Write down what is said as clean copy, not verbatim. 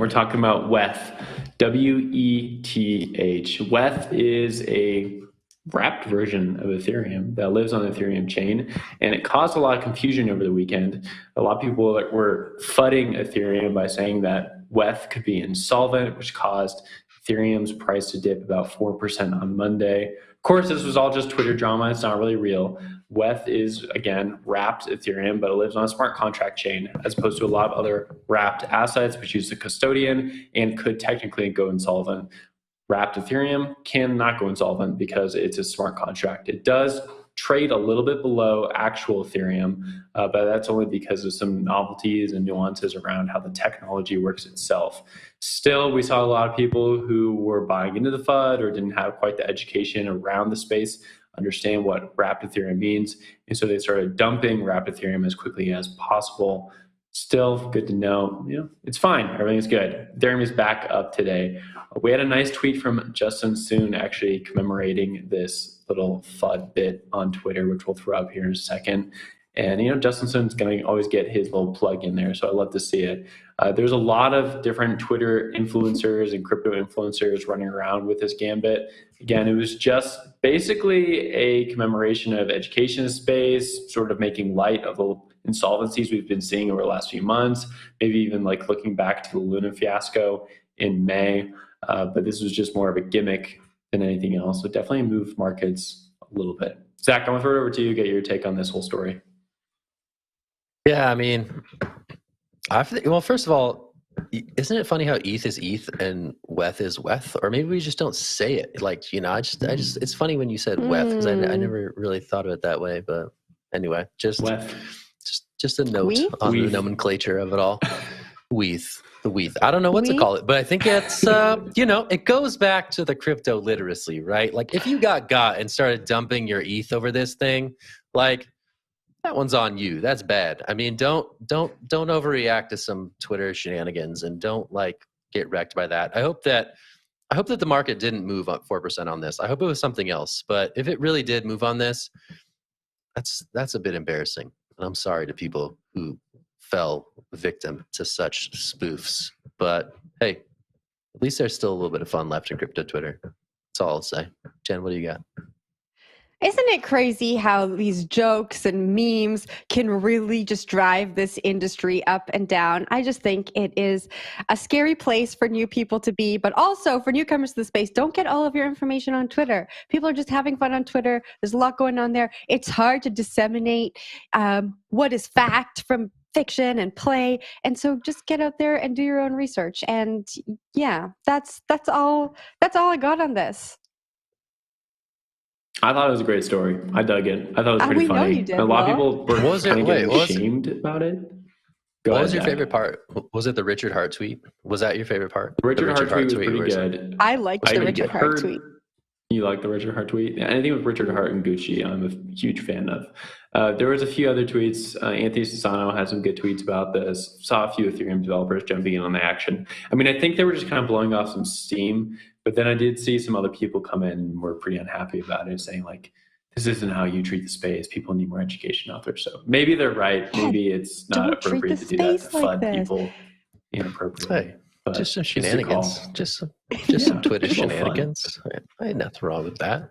We're talking about WETH, WETH. WETH is a wrapped version of Ethereum that lives on the Ethereum chain, and it caused a lot of confusion over the weekend. A lot of people were fudding Ethereum by saying that WETH could be insolvent, which caused Ethereum's price to dip about 4% on Monday. Of course, this was all just Twitter drama. It's not really real. WETH is, again, wrapped Ethereum, but it lives on a smart contract chain as opposed to a lot of other wrapped assets, which use a custodian and could technically go insolvent. Wrapped Ethereum cannot go insolvent because it's a smart contract. It does trade a little bit below actual Ethereum, but that's only because of some novelties and nuances around how the technology works itself. Still, we saw a lot of people who were buying into the FUD or didn't have quite the education around the space, understand what wrapped Ethereum means, and so they started dumping wrapped Ethereum as quickly as possible. Still good to know, it's fine. Everything's good. Ethereum is back up today. We had a nice tweet from Justin Soon actually commemorating this little FUD bit on Twitter, which we'll throw up here in a second. And, Justin Soon's going to always get his little plug in there, so I love to see it. There's a lot of different Twitter influencers and crypto influencers running around with this gambit. Again, it was just basically a commemoration of education space, sort of making light of the insolvencies we've been seeing over the last few months, maybe even like looking back to the Luna fiasco in May. But this was just more of a gimmick than anything else. So definitely moved markets a little bit. Zach, I'm going to throw it over to you, get your take on this whole story. Yeah, I mean, well, first of all, isn't it funny how ETH is ETH and WETH is WETH? Or maybe we just don't say it. Like, I just, it's funny when you said WETH because I never really thought of it that way. But anyway, just a note on the nomenclature of it all. The WETH. I don't know what to call it, but I think it's, it goes back to the crypto literacy, right? Like if you got and started dumping your ETH over this thing, like that one's on you. That's bad. I mean, don't overreact to some Twitter shenanigans and don't get wrecked by that. I hope that the market didn't move up 4% on this. I hope it was something else, but if it really did move on this, that's a bit embarrassing. And I'm sorry to people who fell victim to such spoofs. But hey, at least there's still a little bit of fun left in crypto Twitter. That's all I'll say. Jen, what do you got? Isn't it crazy how these jokes and memes can really just drive this industry up and down? I just think it is a scary place for new people to be, but also for newcomers to the space. Don't get all of your information on Twitter. People are just having fun on Twitter. There's a lot going on there. It's hard to disseminate what is fact from fiction and play, and so just get out there and do your own research. And yeah, that's all I got on this. I thought it was a great story. I dug it. I thought it was pretty funny. You did, a lot of people were kind of getting ashamed about it. What was your favorite part? Was it the Richard Hart tweet? Was that your favorite part? The Richard Hart tweet was pretty good. I liked the Richard Hart tweet. You like the Richard Hart tweet? Anything with Richard Hart and Gucci, I'm a huge fan of. There was a few other tweets. Anthony Sassano had some good tweets about this. Saw a few Ethereum developers jumping in on the action. I mean, I think they were just kind of blowing off some steam, but then I did see some other people come in and were pretty unhappy about it, saying like, this isn't how you treat the space. People need more education out there. So maybe they're right. Maybe it's not appropriate to do that to FUD people inappropriately. Hey. Just some shenanigans. Just some Twitter shenanigans. I had nothing wrong with that.